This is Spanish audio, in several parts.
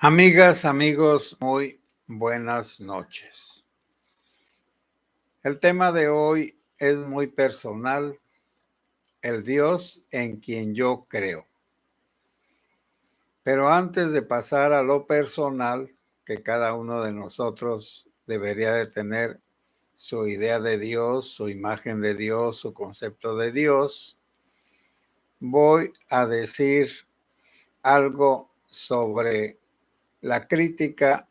Amigas, amigos, muy buenas noches. El tema de hoy es muy personal, el Dios en quien yo creo. Pero antes de pasar a lo personal, que cada uno de nosotros debería de tener su idea de Dios, su imagen de Dios, su concepto de Dios, voy a decir algo sobre la crítica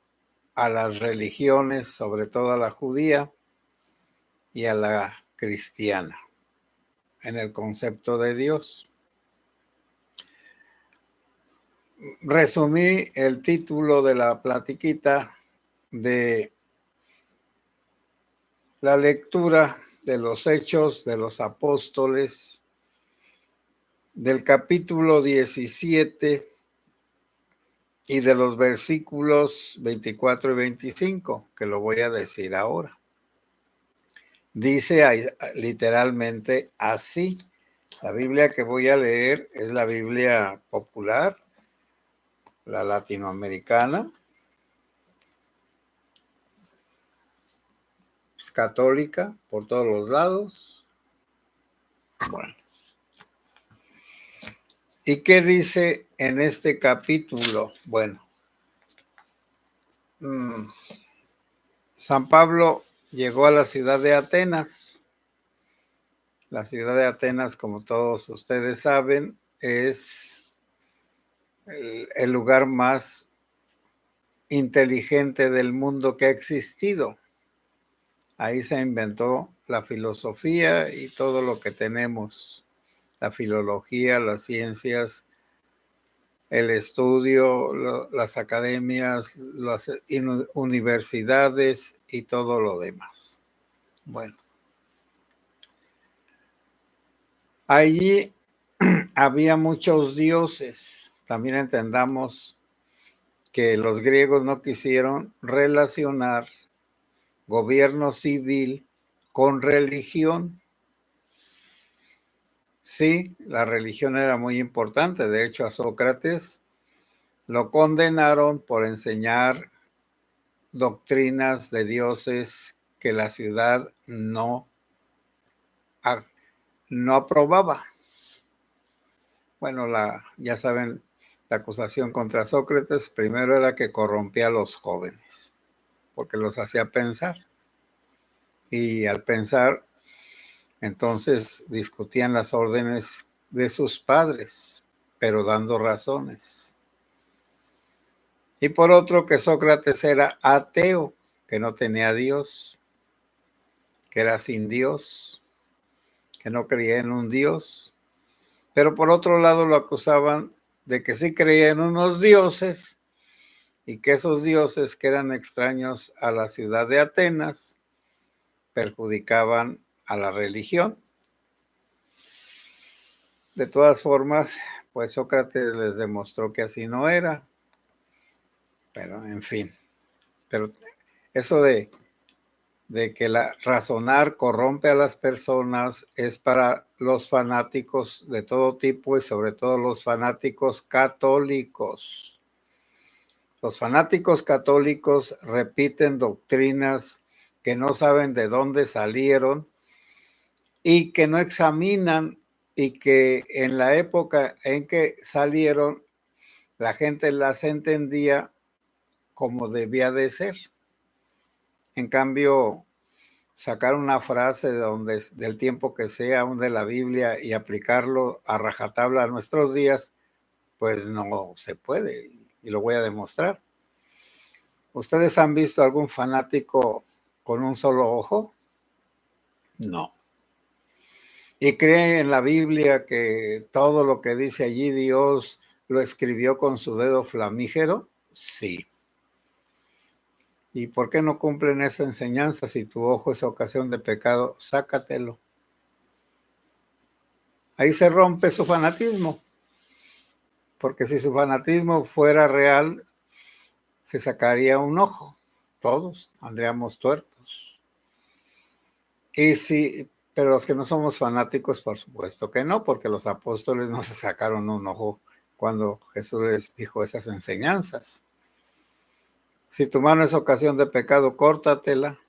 a las religiones, sobre todo a la judía y a la cristiana, en el concepto de Dios. Resumí el título de la platiquita de la lectura de los Hechos de los Apóstoles, del capítulo 17 y de los versículos 24 y 25, que lo voy a decir ahora. Dice literalmente así. La Biblia que voy a leer es la Biblia popular, la latinoamericana, es católica por todos los lados. Bueno. ¿Y qué dice en este capítulo? Bueno, San Pablo llegó a la ciudad de Atenas. La ciudad de Atenas, como todos ustedes saben, es el lugar más inteligente del mundo que ha existido. Ahí se inventó la filosofía y todo lo que tenemos, la filología, las ciencias, el estudio, las academias, las universidades y todo lo demás. Bueno, allí había muchos dioses. También entendamos que los griegos no quisieron relacionar gobierno civil con religión. Sí, la religión era muy importante. De hecho, a Sócrates lo condenaron por enseñar doctrinas de dioses que la ciudad no aprobaba. Bueno, ya saben, la acusación contra Sócrates primero era que corrompía a los jóvenes, porque los hacía pensar. Y al pensar, entonces discutían las órdenes de sus padres, pero dando razones. Y por otro, que Sócrates era ateo, que no tenía Dios, que era sin Dios, que no creía en un Dios. Pero por otro lado lo acusaban de que sí creía en unos dioses y que esos dioses, que eran extraños a la ciudad de Atenas, perjudicaban a la religión. De todas formas, pues Sócrates les demostró que así no era. Pero en fin, pero eso de que razonar corrompe a las personas es para los fanáticos de todo tipo y sobre todo los fanáticos católicos. Los fanáticos católicos repiten doctrinas que no saben de dónde salieron y que no examinan, y que en la época en que salieron la gente las entendía como debía de ser. En cambio, sacar una frase del tiempo que sea, aún de la Biblia, y aplicarlo a rajatabla a nuestros días, pues no se puede, y lo voy a demostrar. ¿Ustedes han visto algún fanático con un solo ojo? No. ¿Y creen en la Biblia que todo lo que dice allí Dios lo escribió con su dedo flamígero? Sí. ¿Y por qué no cumplen esa enseñanza? Si tu ojo es ocasión de pecado, sácatelo. Ahí se rompe su fanatismo. Porque si su fanatismo fuera real, se sacaría un ojo. Todos andríamos tuertos. Pero los que no somos fanáticos, por supuesto que no, porque los apóstoles no se sacaron un ojo cuando Jesús les dijo esas enseñanzas. Si tu mano es ocasión de pecado, córtatela.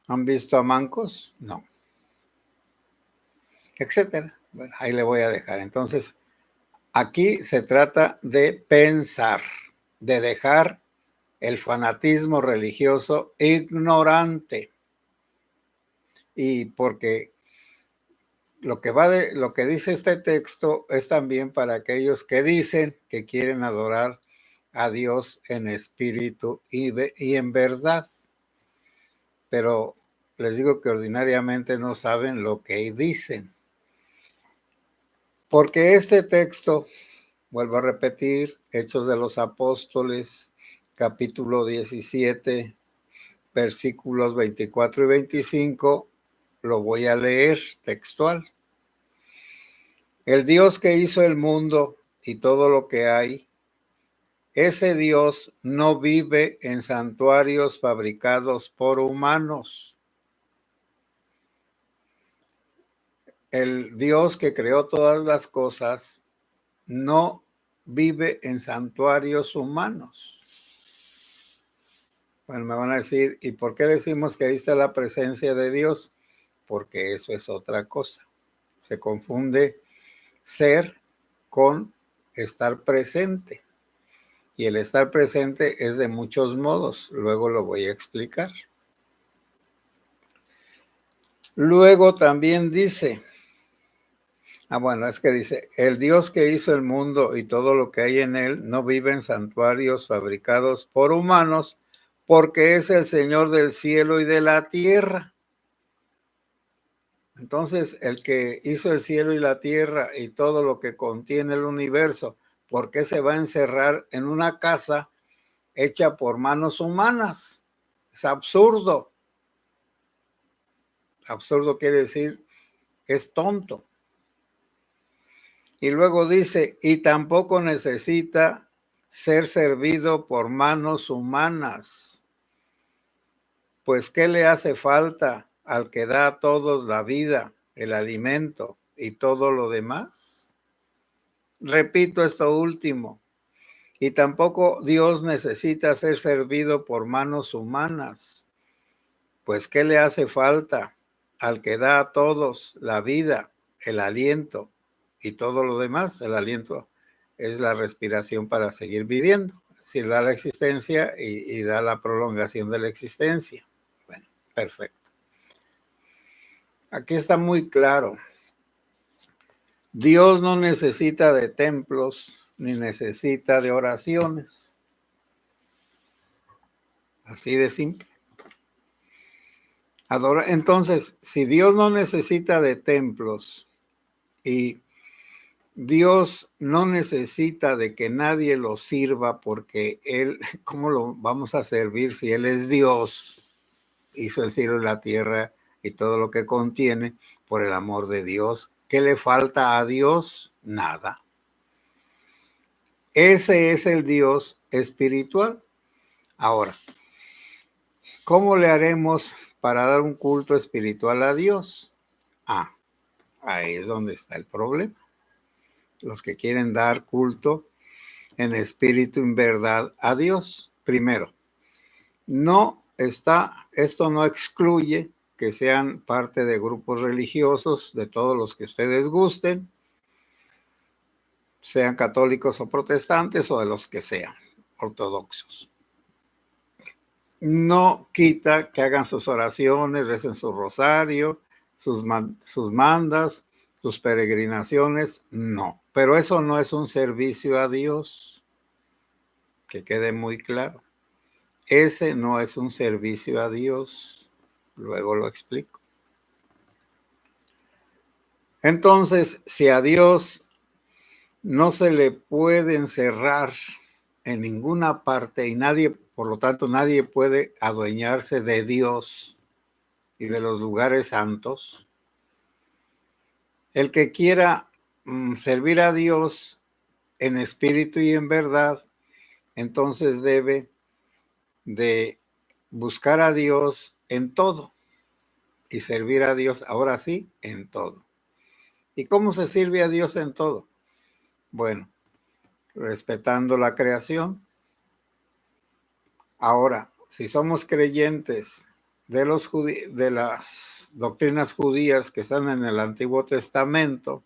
¿Han visto a mancos? No. Etcétera. Bueno, ahí le voy a dejar. Entonces, aquí se trata de pensar, de dejar el fanatismo religioso ignorante. Y porque lo que dice este texto es también para aquellos que dicen que quieren adorar a Dios en espíritu y en verdad. Pero les digo que ordinariamente no saben lo que dicen. Porque este texto, vuelvo a repetir, Hechos de los Apóstoles, capítulo 17, versículos 24 y 25, lo voy a leer textual. El Dios que hizo el mundo y todo lo que hay, ese Dios no vive en santuarios fabricados por humanos. El Dios que creó todas las cosas no vive en santuarios humanos. Bueno, me van a decir, ¿y por qué decimos que ahí está la presencia de Dios? Porque eso es otra cosa. Se confunde ser con estar presente. Y el estar presente es de muchos modos. Luego lo voy a explicar. Luego también dice, bueno, es que dice, el Dios que hizo el mundo y todo lo que hay en él no vive en santuarios fabricados por humanos, porque es el Señor del cielo y de la tierra. Entonces, el que hizo el cielo y la tierra y todo lo que contiene el universo, ¿por qué se va a encerrar en una casa hecha por manos humanas? Es absurdo. Absurdo quiere decir, es tonto. Y luego dice, y tampoco necesita ser servido por manos humanas. Pues, ¿qué le hace falta al que da a todos la vida, el alimento y todo lo demás? Repito esto último. Y tampoco Dios necesita ser servido por manos humanas. Pues, ¿qué le hace falta al que da a todos la vida, el aliento y todo lo demás? El aliento es la respiración para seguir viviendo. Es decir, da la existencia y da la prolongación de la existencia. Bueno, perfecto. Aquí está muy claro. Dios no necesita de templos ni necesita de oraciones. Así de simple. Entonces, si Dios no necesita de templos y Dios no necesita de que nadie lo sirva porque Él, ¿cómo lo vamos a servir si Él es Dios? Hizo el cielo y la tierra y todo lo que contiene por el amor de Dios. ¿Qué le falta a Dios? Nada. Ese es el Dios espiritual. Ahora, ¿cómo le haremos para dar un culto espiritual a Dios? Ahí es donde está el problema. Los que quieren dar culto en espíritu y en verdad a Dios. Primero, esto no excluye que sean parte de grupos religiosos, de todos los que ustedes gusten, sean católicos o protestantes o de los que sean, ortodoxos. No quita que hagan sus oraciones, recen su rosario, sus mandas, sus peregrinaciones, no. Pero eso no es un servicio a Dios, que quede muy claro. Ese no es un servicio a Dios. Luego lo explico. Entonces, si a Dios no se le puede encerrar en ninguna parte y nadie, por lo tanto, nadie puede adueñarse de Dios y de los lugares santos, el que quiera servir a Dios en espíritu y en verdad, entonces debe de buscar a Dios en todo y servir a Dios, ahora sí, en todo. ¿Y cómo se sirve a Dios en todo? Bueno, respetando la creación, Ahora, si somos creyentes de las doctrinas judías que están en el Antiguo Testamento,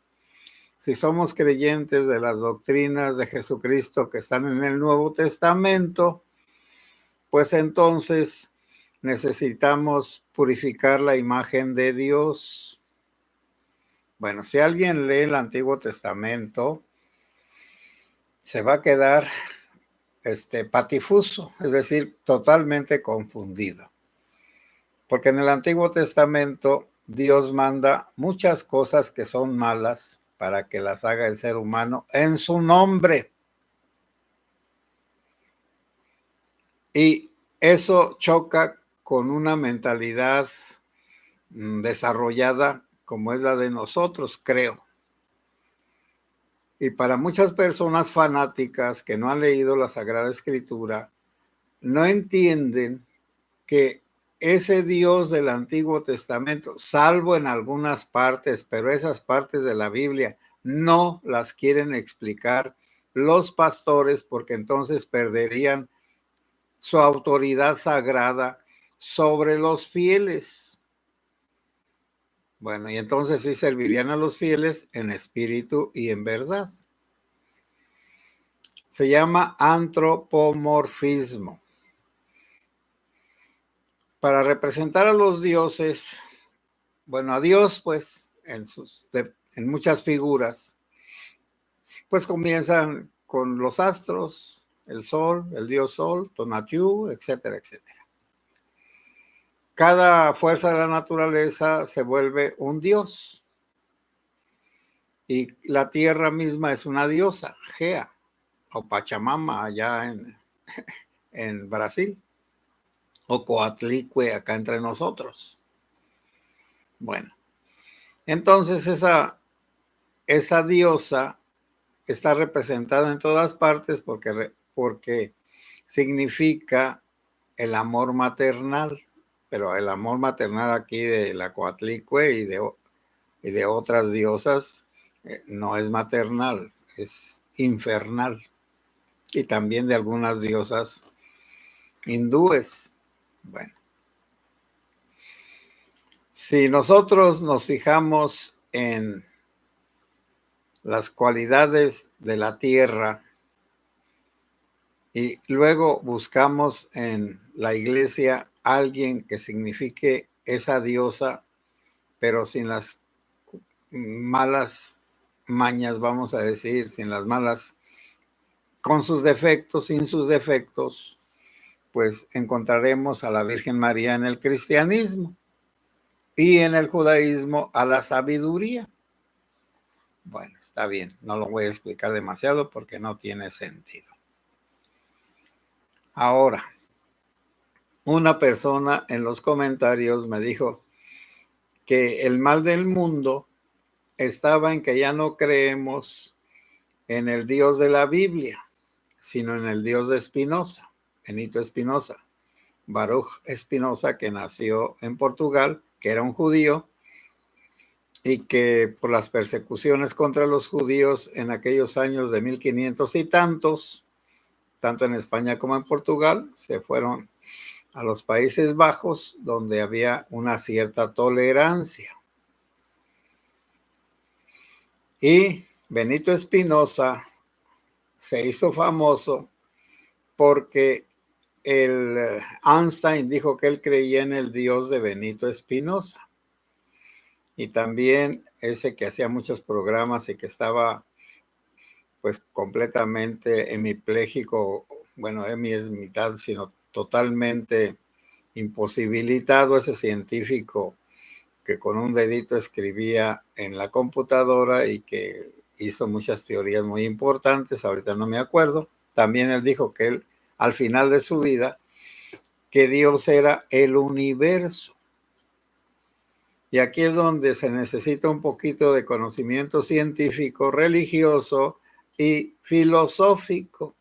si somos creyentes de las doctrinas de Jesucristo que están en el Nuevo Testamento, pues entonces necesitamos purificar la imagen de Dios. Bueno, si alguien lee el Antiguo Testamento, se va a quedar patifuso, es decir, totalmente confundido. Porque en el Antiguo Testamento Dios manda muchas cosas que son malas para que las haga el ser humano en su nombre. Y eso choca con una mentalidad desarrollada como es la de nosotros, creo. Y para muchas personas fanáticas que no han leído la Sagrada Escritura, no entienden que ese Dios del Antiguo Testamento, salvo en algunas partes, pero esas partes de la Biblia no las quieren explicar los pastores porque entonces perderían su autoridad sagrada sobre los fieles. Bueno, y entonces sí servirían a los fieles en espíritu y en verdad. Se llama antropomorfismo. Para representar a los dioses, bueno, a Dios, pues, en muchas figuras, pues comienzan con los astros, el sol, el dios sol, Tonatiuh, etcétera, etcétera. Cada fuerza de la naturaleza se vuelve un dios. Y la tierra misma es una diosa, Gea, o Pachamama allá en Brasil, o Coatlicue acá entre nosotros. Bueno, entonces esa diosa está representada en todas partes porque significa el amor maternal, pero el amor maternal aquí de la Coatlicue y de otras diosas no es maternal, es infernal. Y también de algunas diosas hindúes. Bueno, si nosotros nos fijamos en las cualidades de la tierra y luego buscamos en la iglesia alguien que signifique esa diosa, pero sin las malas mañas, vamos a decir, sin las malas, con sus defectos, sin sus defectos, pues encontraremos a la Virgen María en el cristianismo y en el judaísmo a la sabiduría. Bueno, está bien, no lo voy a explicar demasiado porque no tiene sentido. Ahora, una persona en los comentarios me dijo que el mal del mundo estaba en que ya no creemos en el Dios de la Biblia, sino en el Dios de Spinoza, Benito Spinoza, Baruch Spinoza, que nació en Portugal, que era un judío, y que por las persecuciones contra los judíos en aquellos años de 1500 y tantos, tanto en España como en Portugal, se fueron a los Países Bajos, donde había una cierta tolerancia. Y Benito Spinoza se hizo famoso porque Einstein dijo que él creía en el Dios de Benito Spinoza. Y también ese que hacía muchos programas y que estaba pues completamente hemipléjico, bueno, hemi es mitad, sino totalmente imposibilitado, ese científico que con un dedito escribía en la computadora y que hizo muchas teorías muy importantes, ahorita no me acuerdo. También él dijo que él, al final de su vida, que Dios era el universo. Y aquí es donde se necesita un poquito de conocimiento científico, religioso y filosófico.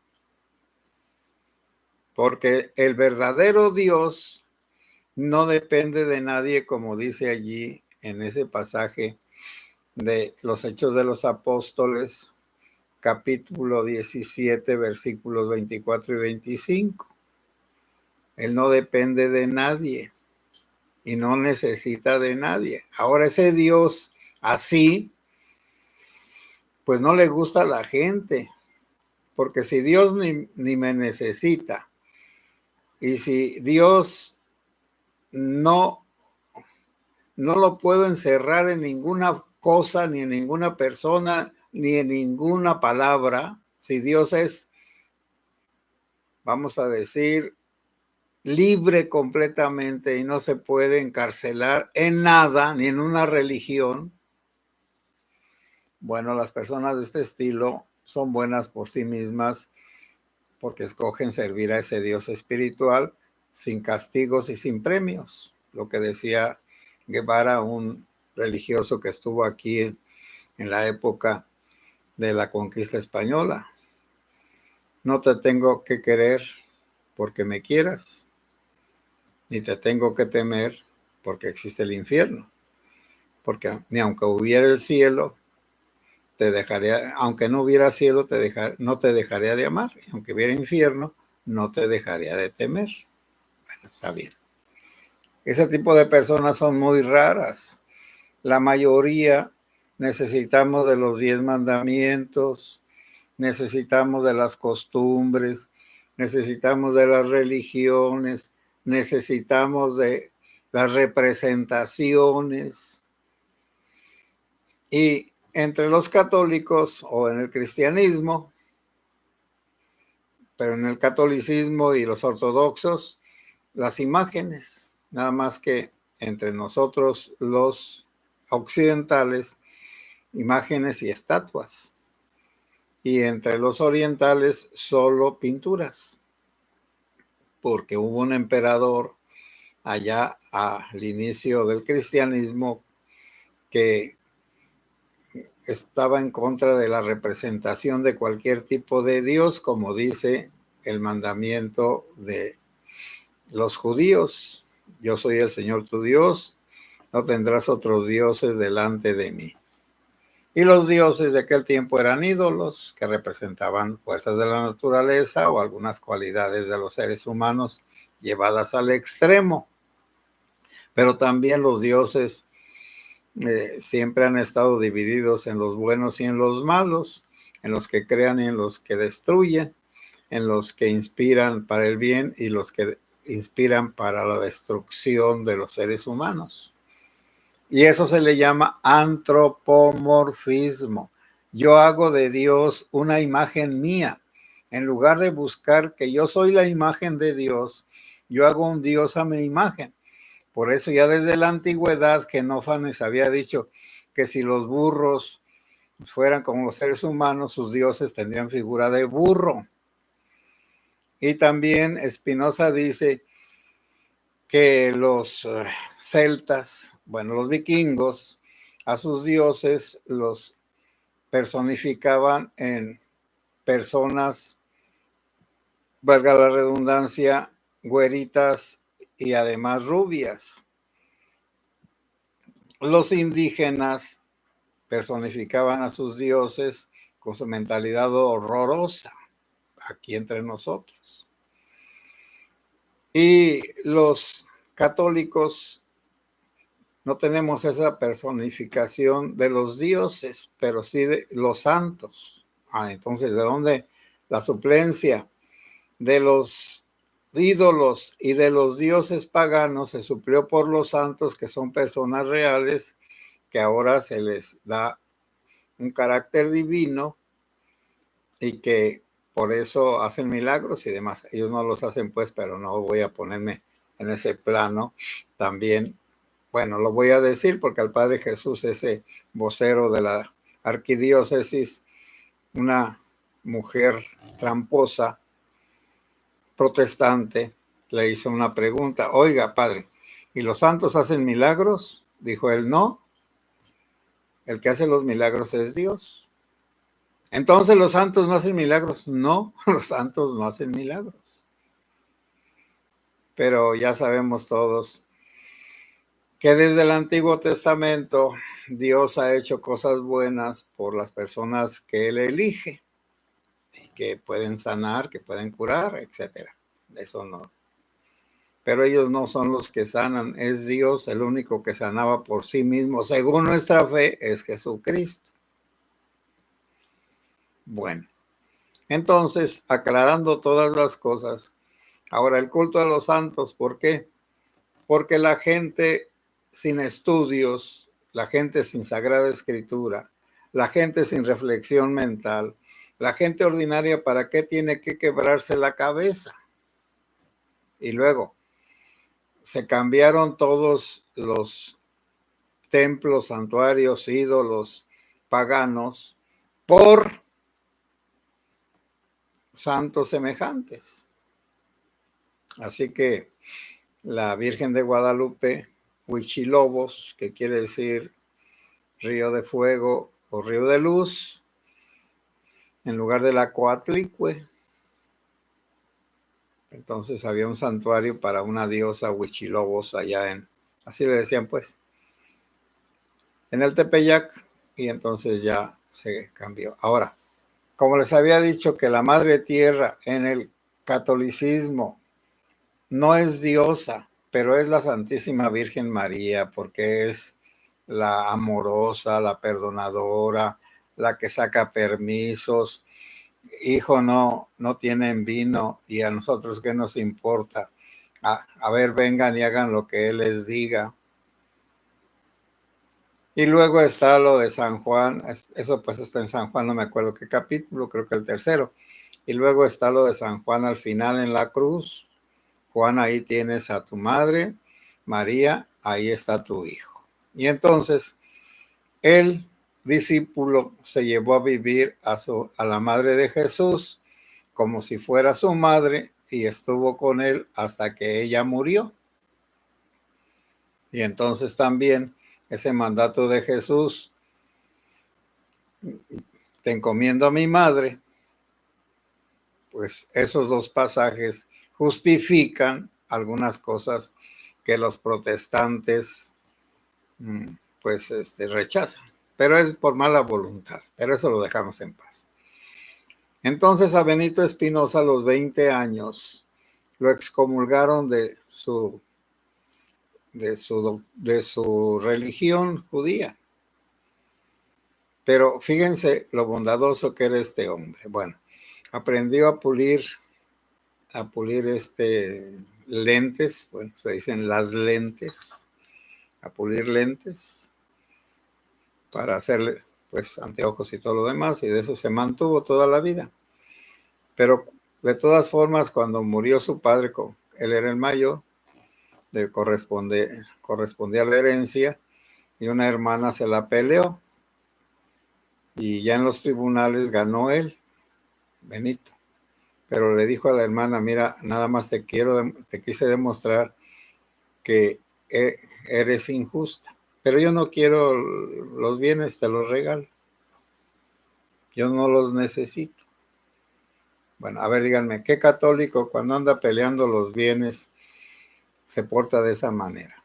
Porque el verdadero Dios no depende de nadie, como dice allí en ese pasaje de los Hechos de los Apóstoles, capítulo 17, versículos 24 y 25. Él no depende de nadie y no necesita de nadie. Ahora ese Dios así, pues no le gusta a la gente, porque si Dios ni me necesita y si Dios no lo puedo encerrar en ninguna cosa, ni en ninguna persona, ni en ninguna palabra. Si Dios es, vamos a decir, libre completamente y no se puede encarcelar en nada, ni en una religión, bueno, las personas de este estilo son buenas por sí mismas porque escogen servir a ese Dios espiritual sin castigos y sin premios. Lo que decía Guevara, un religioso que estuvo aquí en la época de la conquista española. No te tengo que querer porque me quieras, ni te tengo que temer porque existe el infierno. Porque ni aunque hubiera el cielo, te dejaría, aunque no hubiera cielo, no te dejaría de amar. Y aunque hubiera infierno, no te dejaría de temer. Bueno, está bien. Ese tipo de personas son muy raras. La mayoría necesitamos de los 10 mandamientos, necesitamos de las costumbres, necesitamos de las religiones, necesitamos de las representaciones. Y entre los católicos o en el cristianismo, pero en el catolicismo y los ortodoxos, las imágenes, nada más que entre nosotros los occidentales, imágenes y estatuas. Y entre los orientales, solo pinturas, porque hubo un emperador allá al inicio del cristianismo que estaba en contra de la representación de cualquier tipo de Dios, como dice el mandamiento de los judíos. Yo soy el Señor tu Dios, no tendrás otros dioses delante de mí. Y los dioses de aquel tiempo eran ídolos que representaban fuerzas de la naturaleza o algunas cualidades de los seres humanos llevadas al extremo. Pero también los dioses siempre han estado divididos en los buenos y en los malos, en los que crean y en los que destruyen, en los que inspiran para el bien y los que inspiran para la destrucción de los seres humanos. Y eso se le llama antropomorfismo. Yo hago de Dios una imagen mía. En lugar de buscar que yo soy la imagen de Dios, yo hago un Dios a mi imagen. Por eso ya desde la antigüedad Genófanes había dicho que si los burros fueran como los seres humanos, sus dioses tendrían figura de burro. Y también Spinoza dice que los celtas, bueno, los vikingos, a sus dioses los personificaban en personas, valga la redundancia, güeritas y además rubias. Los indígenas personificaban a sus dioses con su mentalidad horrorosa, aquí entre nosotros. Y los católicos no tenemos esa personificación de los dioses, pero sí de los santos. Entonces, ¿de dónde la suplencia de los ídolos y de los dioses paganos se suplió por los santos, que son personas reales, que ahora se les da un carácter divino y que por eso hacen milagros y demás? Ellos no los hacen, pues, pero no voy a ponerme en ese plano. También, bueno, lo voy a decir porque al Padre Jesús, ese vocero de la arquidiócesis, una mujer tramposa, protestante, le hizo una pregunta: oiga, padre, ¿y los santos hacen milagros? Dijo él: no, el que hace los milagros es Dios. Entonces, ¿los santos no hacen milagros? No, los santos no hacen milagros. Pero ya sabemos todos que desde el Antiguo Testamento Dios ha hecho cosas buenas por las personas que Él elige, y que pueden sanar, que pueden curar, etcétera. Eso no. pero ellos no son los que sanan, es Dios el único que sanaba por sí mismo. Según nuestra fe, es Jesucristo. Bueno, entonces, aclarando todas las cosas, ahora el culto a los santos, ¿por qué? Porque la gente sin estudios, la gente sin Sagrada Escritura, la gente sin reflexión mental, la gente ordinaria, ¿para qué tiene que quebrarse la cabeza? Y luego, se cambiaron todos los templos, santuarios, ídolos paganos por santos semejantes. Así que la Virgen de Guadalupe, Huichilobos, que quiere decir río de fuego o río de luz, en lugar de la Coatlicue. Entonces había un santuario para una diosa Huichilobos allá así le decían pues, en el Tepeyac, y entonces ya se cambió. Ahora, como les había dicho que la Madre Tierra en el catolicismo no es diosa, pero es la Santísima Virgen María, porque es la amorosa, la perdonadora, la que saca permisos. Hijo, no tienen vino, y a nosotros qué nos importa. A ver, vengan y hagan lo que Él les diga. Y luego está lo de San Juan, eso pues está en San Juan, no me acuerdo qué capítulo, creo que el tercero. Y luego está lo de San Juan al final en la cruz. Juan, ahí tienes a tu madre, María, ahí está tu hijo. Y entonces el discípulo se llevó a vivir a la madre de Jesús como si fuera su madre y estuvo con él hasta que ella murió. Y entonces también ese mandato de Jesús, te encomiendo a mi madre, pues esos dos pasajes justifican algunas cosas que los protestantes pues rechazan, pero es por mala voluntad, pero eso lo dejamos en paz. Entonces a Benito Espinosa a los 20 años lo excomulgaron de su religión judía. Pero fíjense lo bondadoso que era este hombre. Bueno, aprendió a pulir lentes, bueno, se dicen las lentes, a pulir lentes para hacerle pues anteojos y todo lo demás, y de eso se mantuvo toda la vida. Pero de todas formas, cuando murió su padre, él era el mayor, le correspondía la herencia, y una hermana se la peleó, y ya en los tribunales ganó él, Benito. Pero le dijo a la hermana, mira, nada más te quise demostrar que eres injusta, pero yo no quiero los bienes, te los regalo. Yo no los necesito. Bueno, a ver, díganme, ¿qué católico cuando anda peleando los bienes se porta de esa manera?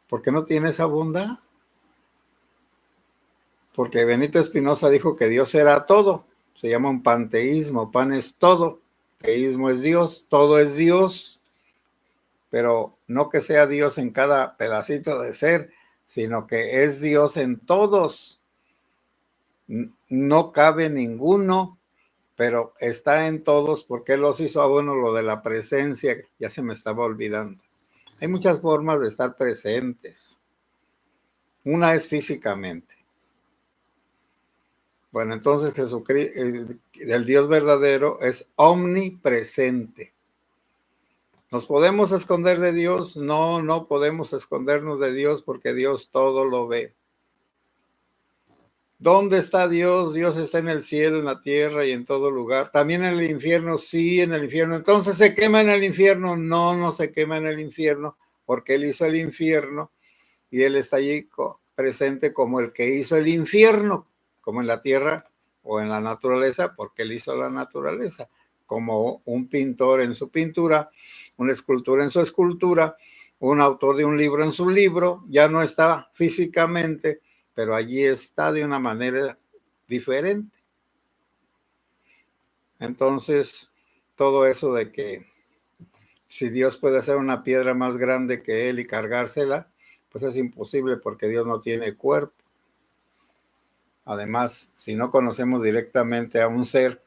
Porque no tiene esa bondad. Porque Benito Espinosa dijo que Dios era todo. Se llama un panteísmo. Pan es todo. Teísmo es Dios. Todo es Dios. Pero no que sea Dios en cada pedacito de ser, sino que es Dios en todos. No cabe ninguno, pero está en todos porque Él los hizo. Bueno, lo de la presencia, ya se me estaba olvidando. Hay muchas formas de estar presentes. Una es físicamente. Bueno, entonces Jesucristo, el Dios verdadero, es omnipresente. ¿Nos podemos esconder de Dios? No, no podemos escondernos de Dios porque Dios todo lo ve. ¿Dónde está Dios? Dios está en el cielo, en la tierra y en todo lugar. También en el infierno, sí, en el infierno. Entonces, ¿se quema en el infierno? No, no se quema en el infierno porque Él hizo el infierno y Él está allí presente como el que hizo el infierno, como en la tierra o en la naturaleza, porque Él hizo la naturaleza, como un pintor en su pintura, una escultura en su escultura, un autor de un libro en su libro, ya no está físicamente, pero allí está de una manera diferente. Entonces, todo eso de que si Dios puede hacer una piedra más grande que él y cargársela, pues es imposible porque Dios no tiene cuerpo. Además, si no conocemos directamente a un ser,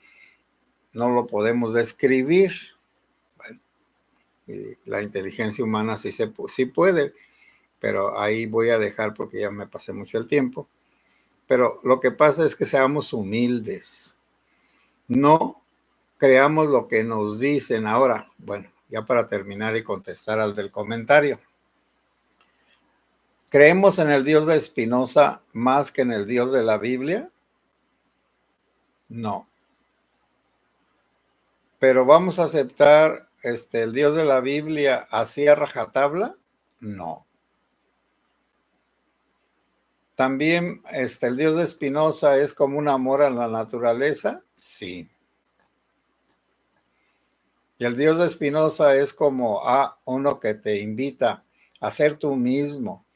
no lo podemos describir. Bueno, y la inteligencia humana sí puede, pero ahí voy a dejar porque ya me pasé mucho el tiempo. Pero lo que pasa es que seamos humildes. No creamos lo que nos dicen. Ahora, bueno, ya para terminar y contestar al del comentario. ¿Creemos en el Dios de Spinoza más que en el Dios de la Biblia? No. Pero ¿vamos a aceptar el Dios de la Biblia así a rajatabla? No. También el Dios de Spinoza es como un amor a la naturaleza, sí. Y el Dios de Spinoza es como uno que te invita a ser tú mismo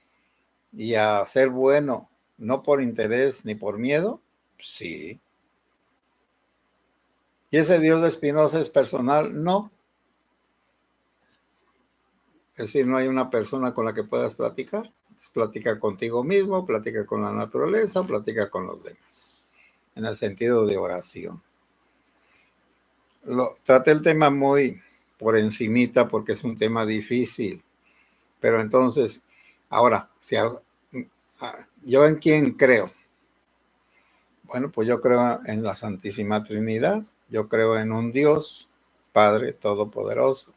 y a ser bueno, no por interés ni por miedo, sí. ¿Y ese Dios de Spinoza es personal? No. Es decir, no hay una persona con la que puedas platicar. Entonces, platica contigo mismo, platica con la naturaleza, platica con los demás. En el sentido de oración. Traté el tema muy por encimita porque es un tema difícil. Pero entonces, ahora, ¿yo en quién creo? Bueno, pues yo creo en la Santísima Trinidad. Yo creo en un Dios, Padre Todopoderoso.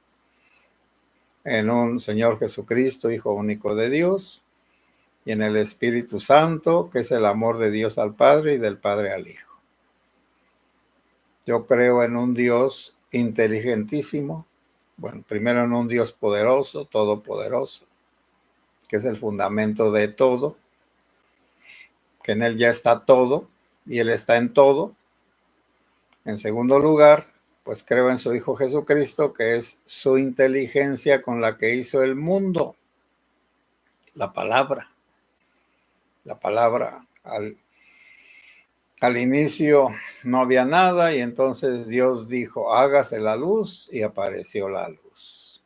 En un Señor Jesucristo, Hijo único de Dios. Y en el Espíritu Santo, que es el amor de Dios al Padre y del Padre al Hijo. Yo creo en un Dios inteligentísimo. Bueno, primero en un Dios poderoso, todopoderoso, que es el fundamento de todo, que en Él ya está todo y Él está en todo. En segundo lugar, pues creo en su Hijo Jesucristo, que es su inteligencia con la que hizo el mundo. La palabra al inicio no había nada y entonces Dios dijo, hágase la luz y apareció la luz.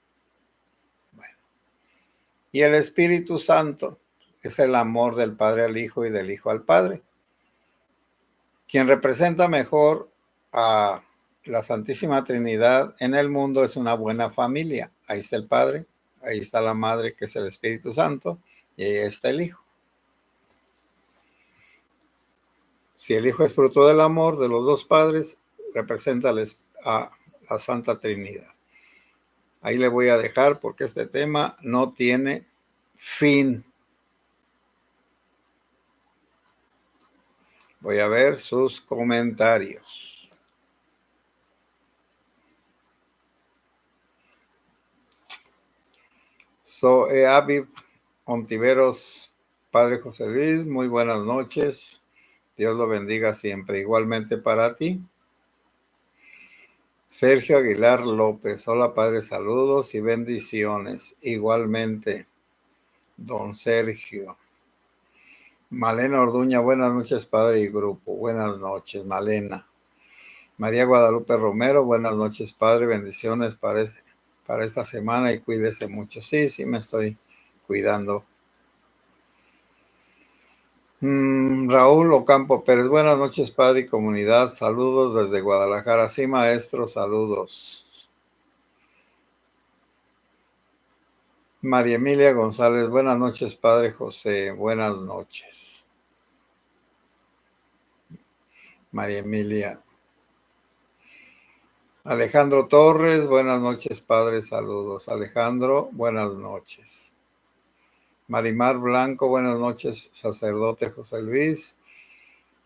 Bueno. Y el Espíritu Santo es el amor del Padre al Hijo y del Hijo al Padre. Quien representa mejor a la Santísima Trinidad en el mundo es una buena familia. Ahí está el Padre, ahí está la Madre, que es el Espíritu Santo, y ahí está el Hijo. Si el Hijo es fruto del amor de los dos padres, representa a la Santa Trinidad. Ahí le voy a dejar porque este tema no tiene fin. Voy a ver sus comentarios. Aviv Ontiveros, Padre José Luis, muy buenas noches. Dios lo bendiga siempre. Igualmente para ti. Sergio Aguilar López, hola Padre, saludos y bendiciones. Igualmente, don Sergio. Malena Orduña, buenas noches Padre y grupo. Buenas noches, Malena. María Guadalupe Romero, buenas noches Padre, bendiciones para esta semana y cuídese mucho. Sí, me estoy cuidando. Raúl Ocampo Pérez, buenas noches Padre y comunidad, saludos desde Guadalajara. Sí, maestro, saludos. María Emilia González, buenas noches Padre José, buenas noches. María Emilia. Alejandro Torres, buenas noches Padre, saludos. Alejandro, buenas noches. Marimar Blanco, buenas noches, sacerdote José Luis,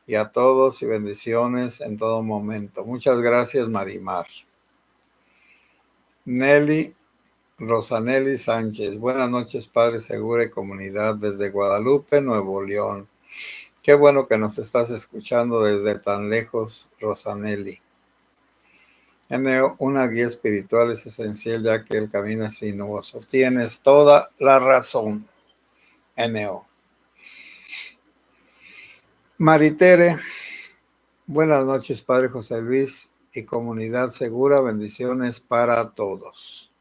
y a todos y bendiciones en todo momento. Muchas gracias, Marimar. Nelly Rosanelli Sánchez, buenas noches, Padre Segura y comunidad desde Guadalupe, Nuevo León. Qué bueno que nos estás escuchando desde tan lejos, Rosanelli. Una guía espiritual es esencial ya que el camino es sinuoso. Tienes toda la razón. NO. Maritere, buenas noches, Padre José Luis y comunidad segura. Bendiciones para todos.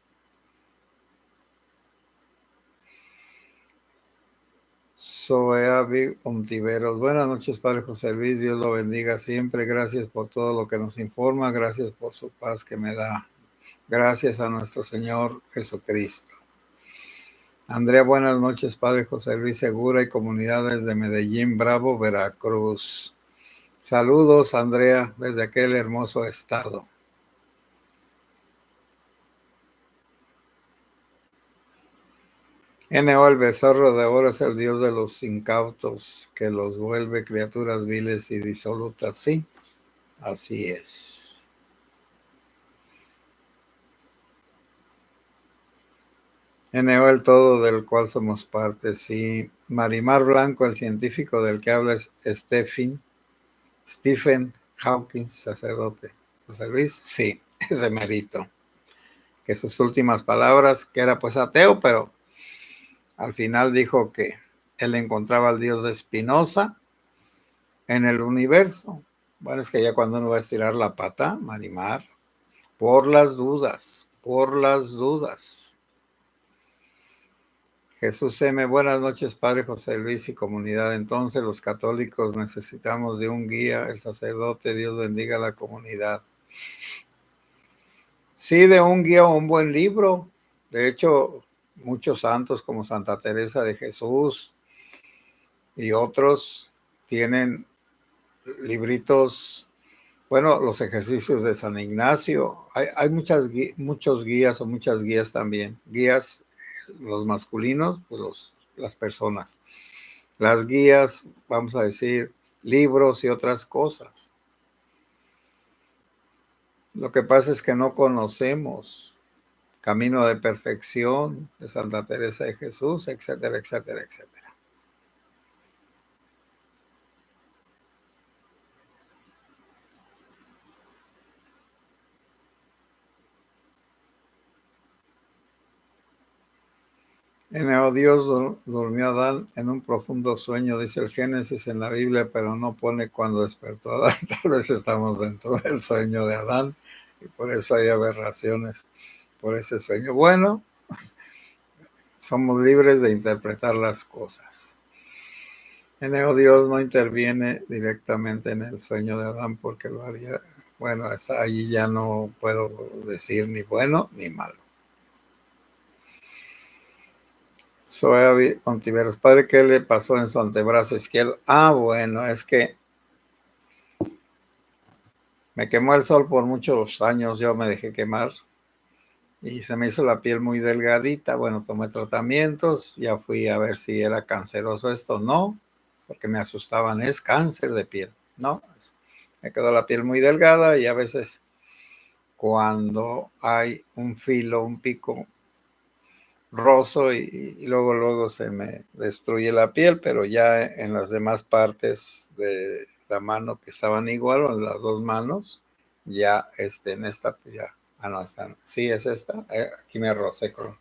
Soeavi Ontiveros. Buenas noches, Padre José Luis. Dios lo bendiga siempre. Gracias por todo lo que nos informa. Gracias por su paz que me da. Gracias a nuestro Señor Jesucristo. Andrea, buenas noches, Padre José Luis Segura y comunidades de Medellín, Bravo, Veracruz. Saludos, Andrea, desde aquel hermoso estado. N.O. el becerro de oro es el Dios de los incautos, que los vuelve criaturas viles y disolutas. Sí, así es. N.O. el todo del cual somos parte. Sí. Marimar Blanco, el científico del que habla es Stephen Hawking, sacerdote. José Luis, sí, ese mérito. Que sus últimas palabras, que era pues ateo, pero al final dijo que él encontraba al Dios de Spinoza en el universo. Bueno, es que ya cuando uno va a estirar la pata, Marimar, por las dudas, por las dudas. Jesús M. Buenas noches, Padre José Luis y comunidad. Entonces los católicos necesitamos de un guía, el sacerdote. Dios bendiga a la comunidad. Sí, de un guía o un buen libro. De hecho, muchos santos como Santa Teresa de Jesús y otros tienen libritos. Bueno, los ejercicios de San Ignacio. Hay muchos guías o muchas guías también. Guías, los masculinos, pues las personas. Las guías, vamos a decir, libros y otras cosas. Lo que pasa es que no conocemos Camino de Perfección de Santa Teresa de Jesús, etcétera, etcétera, etcétera. Dios durmió a Adán en un profundo sueño, dice el Génesis en la Biblia, pero no pone cuando despertó a Adán. Tal vez estamos dentro del sueño de Adán y por eso hay aberraciones por ese sueño. Bueno, somos libres de interpretar las cosas. Dios no interviene directamente en el sueño de Adán porque lo haría. Bueno, hasta allí ya no puedo decir ni bueno ni malo. Soy Ontiveros. Padre, ¿qué le pasó en su antebrazo izquierdo? Bueno, es que me quemó el sol por muchos años, yo me dejé quemar y se me hizo la piel muy delgadita. Bueno, tomé tratamientos, ya fui a ver si era canceroso esto. No, porque me asustaban, es cáncer de piel. No, me quedó la piel muy delgada y a veces cuando hay un filo, un pico roso y luego se me destruye la piel, pero ya en las demás partes de la mano que estaban igual, o en las dos manos, ya en esta, ya, no, esta, sí es esta, aquí me rocé con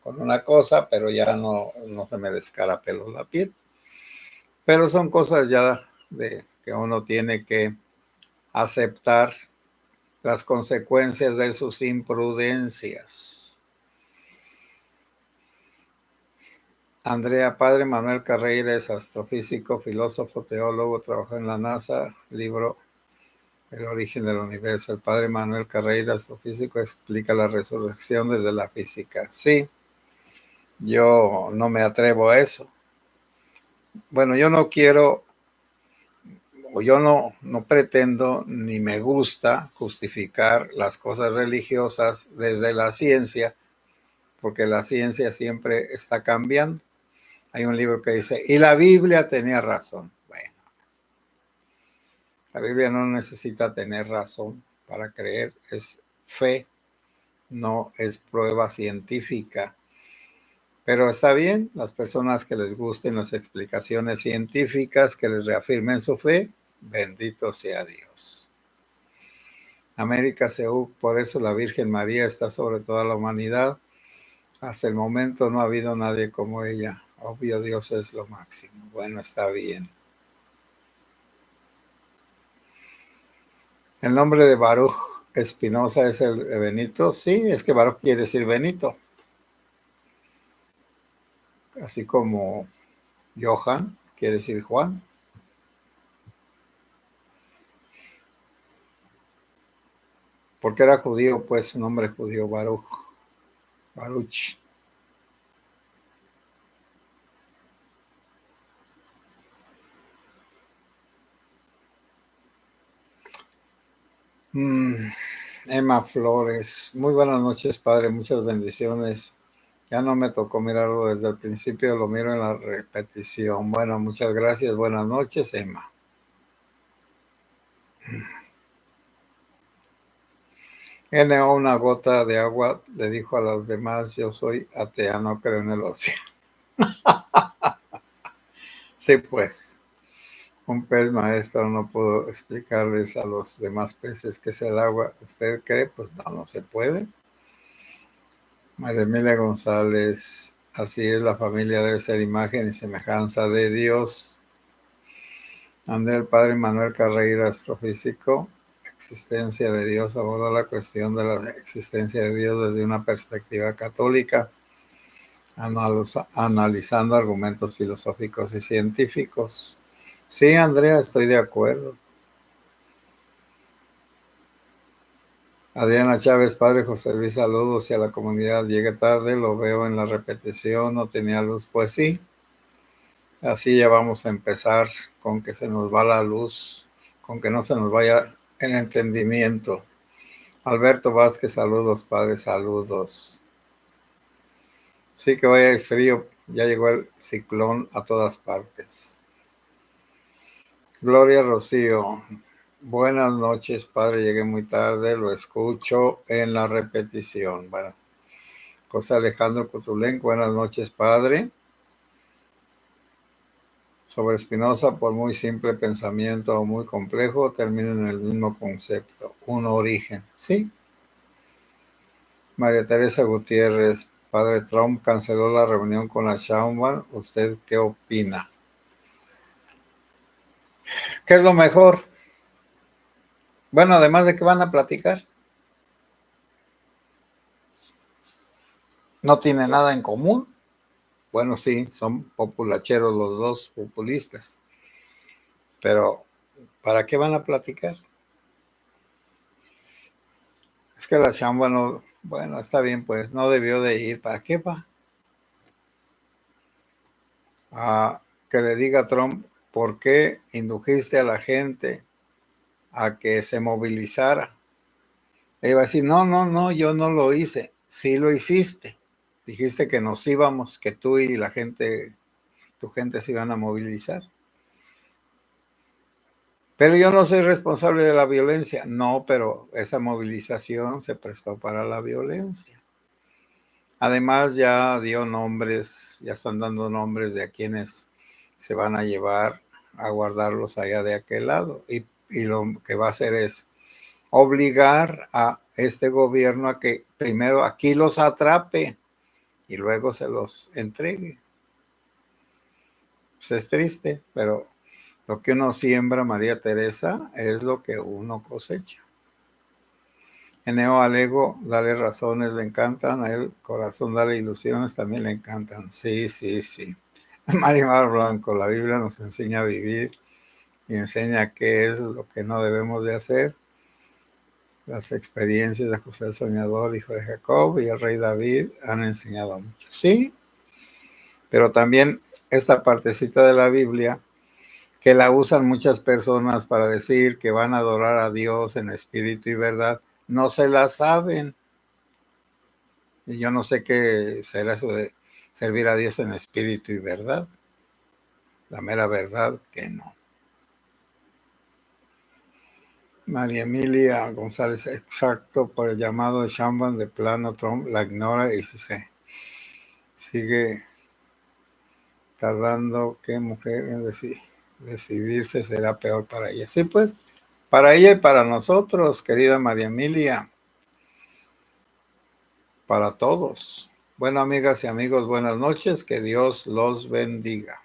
una cosa, pero ya no se me descarapeló la piel. Pero son cosas ya de que uno tiene que aceptar las consecuencias de sus imprudencias. Andrea, Padre Manuel Carreira es astrofísico, filósofo, teólogo, trabajó en la NASA, libro El origen del universo. El Padre Manuel Carreira, astrofísico, explica la resurrección desde la física. Sí, yo no me atrevo a eso. Bueno, yo no quiero, o yo no pretendo, ni me gusta justificar las cosas religiosas desde la ciencia, porque la ciencia siempre está cambiando. Hay un libro que dice, y la Biblia tenía razón. Bueno, la Biblia no necesita tener razón para creer, es fe, no es prueba científica. Pero está bien, las personas que les gusten las explicaciones científicas, que les reafirmen su fe, bendito sea Dios. América Seúl, por eso la Virgen María está sobre toda la humanidad. Hasta el momento no ha habido nadie como ella. Obvio, Dios es lo máximo. Bueno, está bien. El nombre de Baruch Espinosa es el de Benito. Sí, es que Baruch quiere decir Benito. Así como Johan quiere decir Juan. Porque era judío, pues su nombre judío, Baruch. Baruch. Emma Flores. Muy buenas noches, padre. Muchas bendiciones. Ya no me tocó mirarlo desde el principio, lo miro en la repetición. Bueno, muchas gracias. Buenas noches, Emma. N.O. una gota de agua le dijo a los demás, yo soy atea, no creo en el océano. Sí, pues, un pez maestro no pudo explicarles a los demás peces qué es el agua. ¿Usted cree? Pues no, no se puede. María Emilia González, así es, la familia debe ser imagen y semejanza de Dios. André, el padre Manuel Carreira, astrofísico, existencia de Dios, aborda la cuestión de la existencia de Dios desde una perspectiva católica, analizando argumentos filosóficos y científicos. Sí, Andrea, estoy de acuerdo. Adriana Chávez, padre José Luis, saludos y a la comunidad. Llegué tarde, lo veo en la repetición, no tenía luz. Pues sí, así ya vamos a empezar con que se nos va la luz, con que no se nos vaya el entendimiento. Alberto Vázquez, saludos, padre, saludos. Sí que vaya frío, ya llegó el ciclón a todas partes. Gloria Rocío, buenas noches, padre, llegué muy tarde, lo escucho en la repetición. Bueno, José Alejandro Cotulén, buenas noches, padre. Sobre Spinoza, por muy simple pensamiento o muy complejo, termina en el mismo concepto, un origen. Sí. María Teresa Gutiérrez, padre Trump canceló la reunión con la Sheinbaum. ¿Usted qué opina? ¿Qué es lo mejor? Bueno, además de que van a platicar, no tiene nada en común. Bueno, sí, son populacheros los dos, populistas. Pero, ¿para qué van a platicar? Es que la Sheinbaum no, bueno, está bien, pues no debió de ir. ¿Para qué va? A que le diga a Trump, ¿por qué indujiste a la gente a que se movilizara? Le iba a decir, no, no, no, yo no lo hice. Sí lo hiciste. Dijiste que nos íbamos, que tú y la gente, tu gente se iban a movilizar. Pero yo no soy responsable de la violencia. No, pero esa movilización se prestó para la violencia. Además ya dio nombres, ya están dando nombres de a quienes se van a llevar a guardarlos allá de aquel lado. Y lo que va a hacer es obligar a este gobierno a que primero aquí los atrape y luego se los entregue. Pues es triste, pero lo que uno siembra, María Teresa, es lo que uno cosecha. Eneo Alego, dale razones, le encantan. A él, corazón, dale ilusiones, también le encantan. Sí, sí, sí. Marimar Blanco, la Biblia nos enseña a vivir y enseña qué es lo que no debemos de hacer. Las experiencias de José el Soñador, hijo de Jacob, y el rey David han enseñado mucho. Sí, pero también esta partecita de la Biblia que la usan muchas personas para decir que van a adorar a Dios en espíritu y verdad, no se la saben. Y yo no sé qué será eso de servir a Dios en espíritu y verdad. La mera verdad que no. María Emilia González, exacto, por el llamado de Sheinbaum de plano, Trump la ignora y se sigue tardando. ¿Qué mujer en decidirse será peor para ella? Sí, pues, para ella y para nosotros, querida María Emilia, para todos. Bueno, amigas y amigos, buenas noches, que Dios los bendiga.